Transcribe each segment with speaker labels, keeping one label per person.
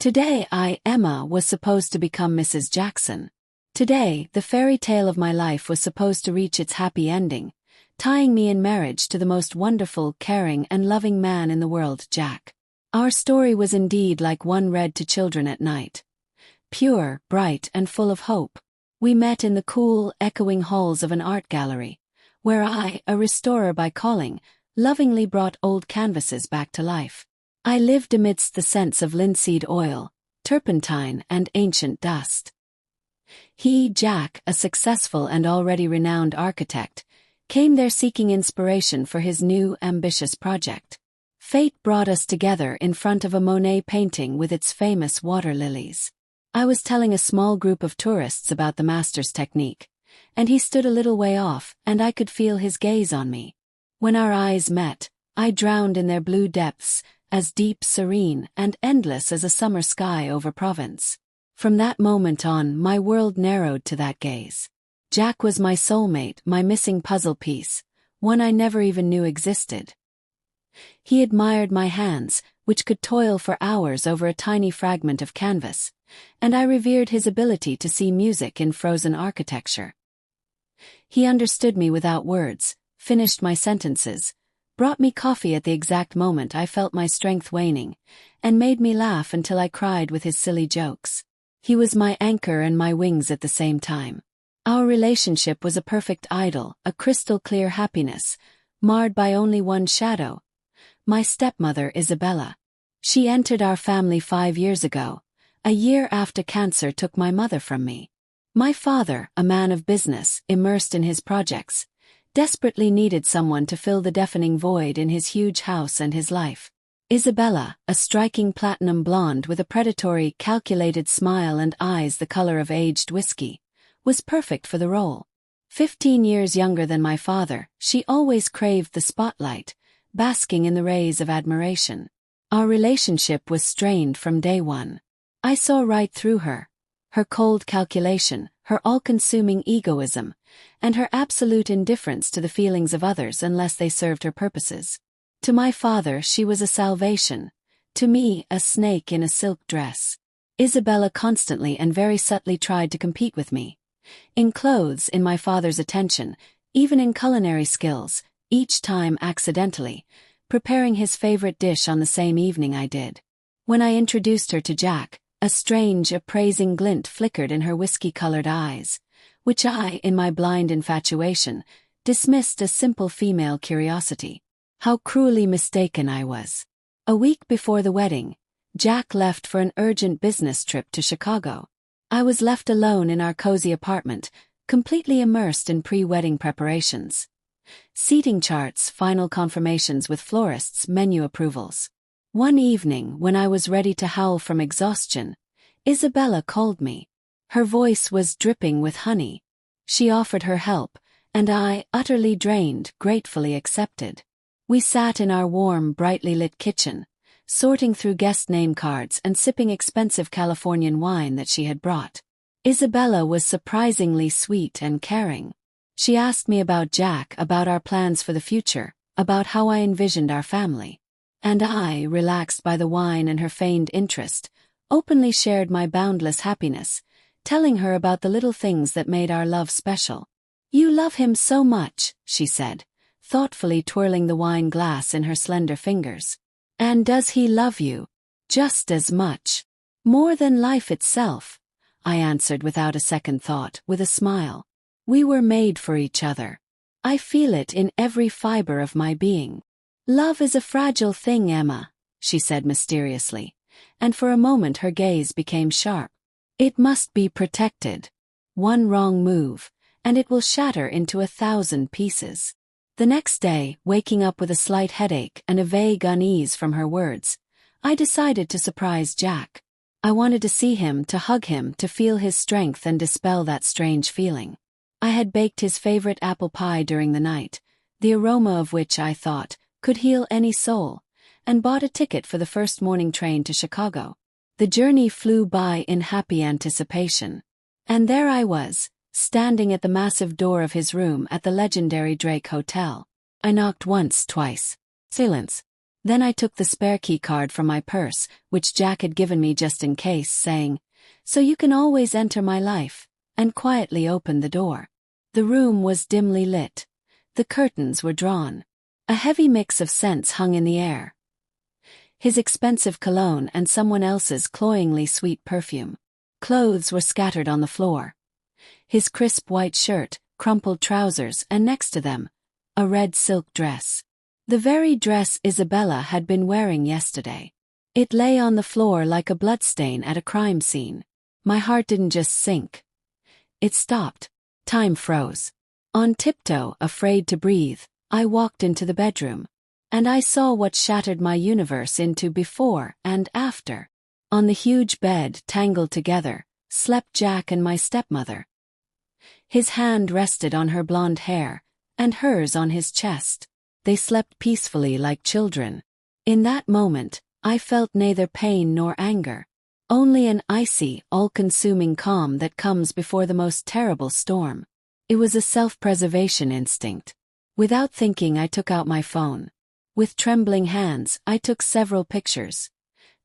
Speaker 1: Today Emma, was supposed to become Mrs. Jackson. Today, the fairy tale of my life was supposed to reach its happy ending, tying me in marriage to the most wonderful, caring and loving man in the world, Jack. Our story was indeed like one read to children at night. Pure, bright and full of hope. We met in the cool, echoing halls of an art gallery, where I, a restorer by calling, lovingly brought old canvases back to life. I lived amidst the scents of linseed oil, turpentine and ancient dust. He, Jack, a successful and already renowned architect, came there seeking inspiration for his new, ambitious project. Fate brought us together in front of a Monet painting with its famous water lilies. I was telling a small group of tourists about the master's technique, and he stood a little way off, and I could feel his gaze on me. When our eyes met, I drowned in their blue depths, as deep, serene, and endless as a summer sky over Provence. From that moment on, my world narrowed to that gaze. Jack was my soulmate, my missing puzzle piece, one I never even knew existed. He admired my hands, which could toil for hours over a tiny fragment of canvas, and I revered his ability to see music in frozen architecture. He understood me without words, finished my sentences, brought me coffee at the exact moment I felt my strength waning, and made me laugh until I cried with his silly jokes. He was my anchor and my wings at the same time. Our relationship was a perfect idyll, a crystal-clear happiness, marred by only one shadow: my stepmother Isabella. She entered our family 5 years ago, a year after cancer took my mother from me. My father, a man of business, immersed in his projects, desperately needed someone to fill the deafening void in his huge house and his life. Isabella, a striking platinum blonde with a predatory, calculated smile and eyes the color of aged whiskey, was perfect for the role. 15 years younger than my father, she always craved the spotlight, basking in the rays of admiration. Our relationship was strained from day one. I saw right through her cold calculation, her all-consuming egoism, and her absolute indifference to the feelings of others unless they served her purposes. To my father she was a salvation, to me a snake in a silk dress. Isabella constantly and very subtly tried to compete with me. In clothes, in my father's attention, even in culinary skills, each time accidentally, preparing his favorite dish on the same evening I did. When I introduced her to Jack, a strange, appraising glint flickered in her whiskey-colored eyes, which I, in my blind infatuation, dismissed as simple female curiosity. How cruelly mistaken I was. A week before the wedding, Jack left for an urgent business trip to Chicago. I was left alone in our cozy apartment, completely immersed in pre-wedding preparations. Seating charts, final confirmations with florists, menu approvals. One evening, when I was ready to howl from exhaustion, Isabella called me. Her voice was dripping with honey. She offered her help, and I, utterly drained, gratefully accepted. We sat in our warm, brightly lit kitchen, sorting through guest name cards and sipping expensive Californian wine that she had brought. Isabella was surprisingly sweet and caring. She asked me about Jack, about our plans for the future, about how I envisioned our family. And I, relaxed by the wine and her feigned interest, openly shared my boundless happiness, telling her about the little things that made our love special. "You love him so much," she said, thoughtfully twirling the wine glass in her slender fingers. "And does he love you? Just as much? More than life itself?" I answered without a second thought, with a smile. "We were made for each other. I feel it in every fiber of my being." "Love is a fragile thing, Emma," she said mysteriously, and for a moment her gaze became sharp. "It must be protected. One wrong move, and it will shatter into 1,000 pieces." The next day, waking up with a slight headache and a vague unease from her words, I decided to surprise Jack. I wanted to see him, to hug him, to feel his strength and dispel that strange feeling. I had baked his favorite apple pie during the night, the aroma of which, I thought, could heal any soul, and bought a ticket for the first morning train to Chicago. The journey flew by in happy anticipation. And there I was, standing at the massive door of his room at the legendary Drake Hotel. I knocked once, twice. Silence. Then I took the spare key card from my purse, which Jack had given me just in case, saying, "So you can always enter my life," and quietly opened the door. The room was dimly lit. The curtains were drawn. A heavy mix of scents hung in the air. His expensive cologne and someone else's cloyingly sweet perfume. Clothes were scattered on the floor. His crisp white shirt, crumpled trousers, and next to them, a red silk dress. The very dress Isabella had been wearing yesterday. It lay on the floor like a bloodstain at a crime scene. My heart didn't just sink. It stopped. Time froze. On tiptoe, afraid to breathe, I walked into the bedroom. And I saw what shattered my universe into before and after. On the huge bed, tangled together, slept Jack and my stepmother. His hand rested on her blonde hair, and hers on his chest. They slept peacefully like children. In that moment, I felt neither pain nor anger. Only an icy, all-consuming calm that comes before the most terrible storm. It was a self-preservation instinct. Without thinking, I took out my phone. With trembling hands, I took several pictures.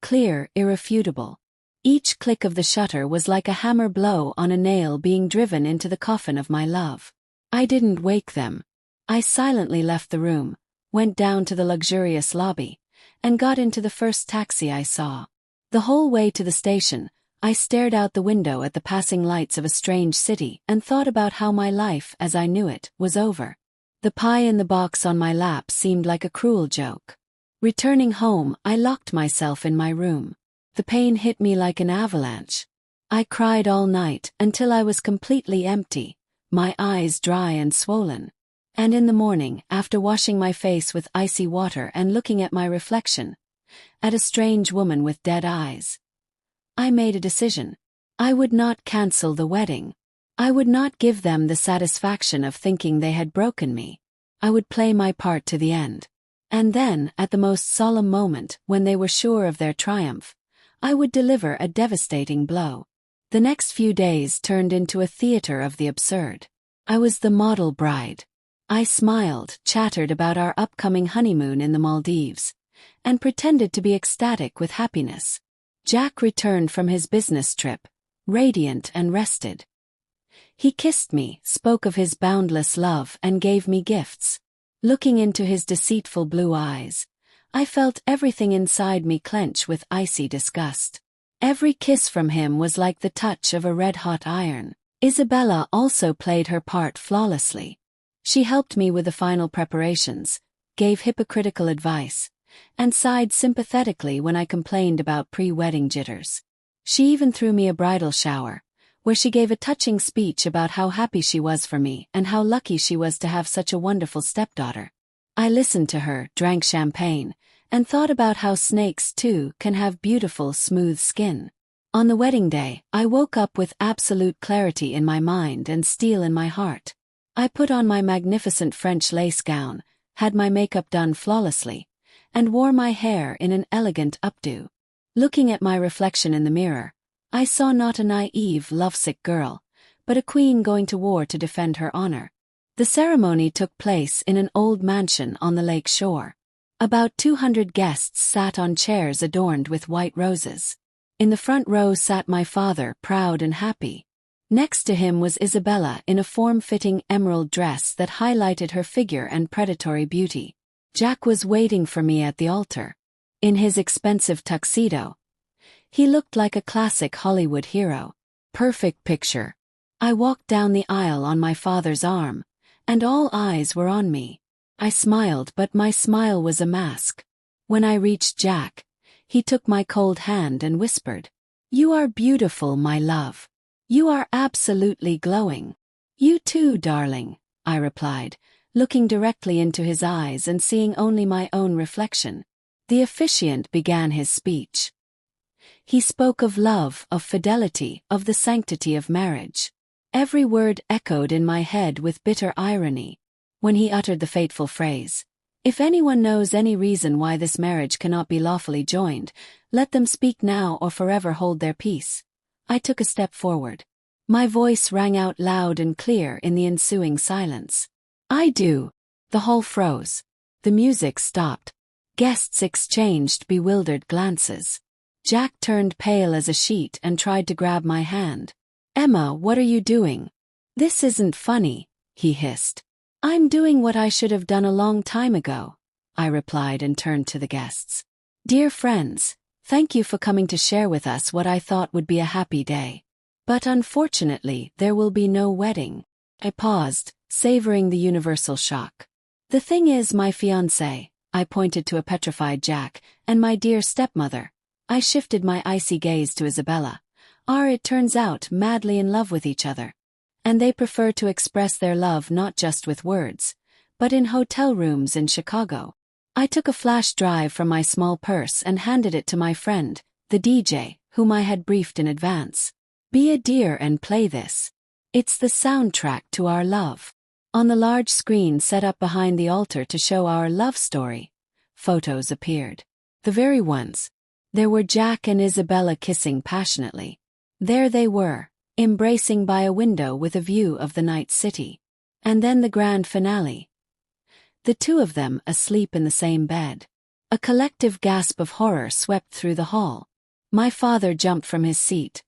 Speaker 1: Clear, irrefutable. Each click of the shutter was like a hammer blow on a nail being driven into the coffin of my love. I didn't wake them. I silently left the room, went down to the luxurious lobby, and got into the first taxi I saw. The whole way to the station, I stared out the window at the passing lights of a strange city and thought about how my life, as I knew it, was over. The pie in the box on my lap seemed like a cruel joke. Returning home, I locked myself in my room. The pain hit me like an avalanche. I cried all night until I was completely empty, my eyes dry and swollen. And in the morning, after washing my face with icy water and looking at my reflection, at a strange woman with dead eyes, I made a decision. I would not cancel the wedding. I would not give them the satisfaction of thinking they had broken me. I would play my part to the end. And then, at the most solemn moment, when they were sure of their triumph, I would deliver a devastating blow. The next few days turned into a theater of the absurd. I was the model bride. I smiled, chattered about our upcoming honeymoon in the Maldives, and pretended to be ecstatic with happiness. Jack returned from his business trip, radiant and rested. He kissed me, spoke of his boundless love, and gave me gifts. Looking into his deceitful blue eyes, I felt everything inside me clench with icy disgust. Every kiss from him was like the touch of a red-hot iron. Isabella also played her part flawlessly. She helped me with the final preparations, gave hypocritical advice, and sighed sympathetically when I complained about pre-wedding jitters. She even threw me a bridal shower, where she gave a touching speech about how happy she was for me and how lucky she was to have such a wonderful stepdaughter. I listened to her, drank champagne, and thought about how snakes, too, can have beautiful, smooth skin. On the wedding day, I woke up with absolute clarity in my mind and steel in my heart. I put on my magnificent French lace gown, had my makeup done flawlessly, and wore my hair in an elegant updo. Looking at my reflection in the mirror, I saw not a naive, lovesick girl, but a queen going to war to defend her honor. The ceremony took place in an old mansion on the lake shore. About 200 guests sat on chairs adorned with white roses. In the front row sat my father, proud and happy. Next to him was Isabella in a form-fitting emerald dress that highlighted her figure and predatory beauty. Jack was waiting for me at the altar. In his expensive tuxedo, he looked like a classic Hollywood hero. Perfect picture. I walked down the aisle on my father's arm, and all eyes were on me. I smiled, but my smile was a mask. When I reached Jack, he took my cold hand and whispered, "You are beautiful, my love. You are absolutely glowing." "You too, darling," I replied, looking directly into his eyes and seeing only my own reflection. The officiant began his speech. He spoke of love, of fidelity, of the sanctity of marriage. Every word echoed in my head with bitter irony. When he uttered the fateful phrase, "If anyone knows any reason why this marriage cannot be lawfully joined, let them speak now or forever hold their peace," I took a step forward. My voice rang out loud and clear in the ensuing silence. "I do." The hall froze. The music stopped. Guests exchanged bewildered glances. Jack turned pale as a sheet and tried to grab my hand. "Emma, what are you doing?" "This isn't funny," he hissed. "I'm doing what I should have done a long time ago," I replied and turned to the guests. "Dear friends, thank you for coming to share with us what I thought would be a happy day. But unfortunately, there will be no wedding." I paused, savoring the universal shock. "The thing is, my fiancé," I pointed to a petrified Jack, "and my dear stepmother," I shifted my icy gaze to Isabella, "are, it turns out, madly in love with each other. And they prefer to express their love not just with words, but in hotel rooms in Chicago." I took a flash drive from my small purse and handed it to my friend, the DJ, whom I had briefed in advance. "Be a dear and play this. It's the soundtrack to our love." On the large screen set up behind the altar to show our love story, photos appeared. The very ones. There were Jack and Isabella kissing passionately. There they were, embracing by a window with a view of the night city. And then the grand finale. The two of them asleep in the same bed. A collective gasp of horror swept through the hall. My father jumped from his seat,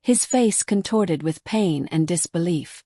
Speaker 1: his face contorted with pain and disbelief.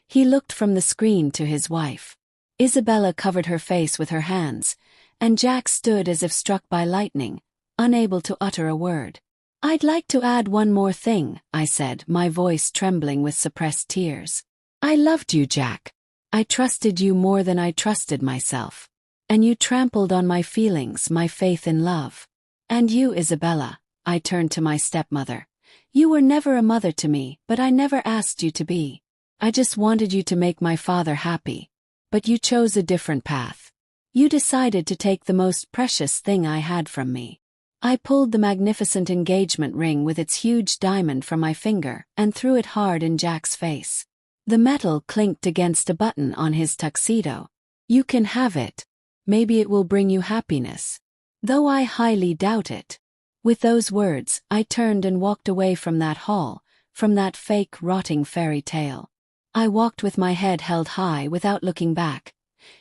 Speaker 1: He looked from the screen to his wife. Isabella covered her face with her hands, and Jack stood as if struck by lightning, unable to utter a word. "I'd like to add one more thing," I said, my voice trembling with suppressed tears. "I loved you, Jack. I trusted you more than I trusted myself. And you trampled on my feelings, my faith in love. And you, Isabella," I turned to my stepmother, "you were never a mother to me, but I never asked you to be. I just wanted you to make my father happy. But you chose a different path. You decided to take the most precious thing I had from me." I pulled the magnificent engagement ring with its huge diamond from my finger and threw it hard in Jack's face. The metal clinked against a button on his tuxedo. "You can have it. Maybe it will bring you happiness. Though I highly doubt it." With those words, I turned and walked away from that hall, from that fake, rotting fairy tale. I walked with my head held high without looking back,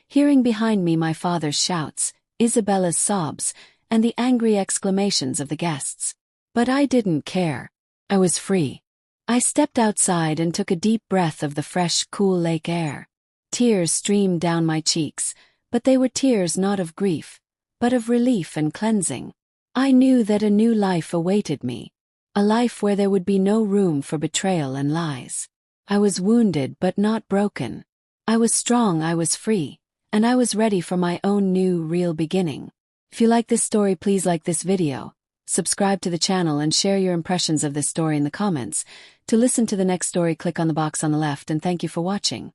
Speaker 1: hearing behind me my father's shouts, Isabella's sobs, and the angry exclamations of the guests. But I didn't care. I was free. I stepped outside and took a deep breath of the fresh, cool lake air. Tears streamed down my cheeks, but they were tears not of grief, but of relief and cleansing. I knew that a new life awaited me, a life where there would be no room for betrayal and lies. I was wounded but not broken. I was strong, I was free, and I was ready for my own new, real beginning. If you like this story, please like this video, subscribe to the channel and share your impressions of this story in the comments. To listen to the next story, click on the box on the left, and thank you for watching.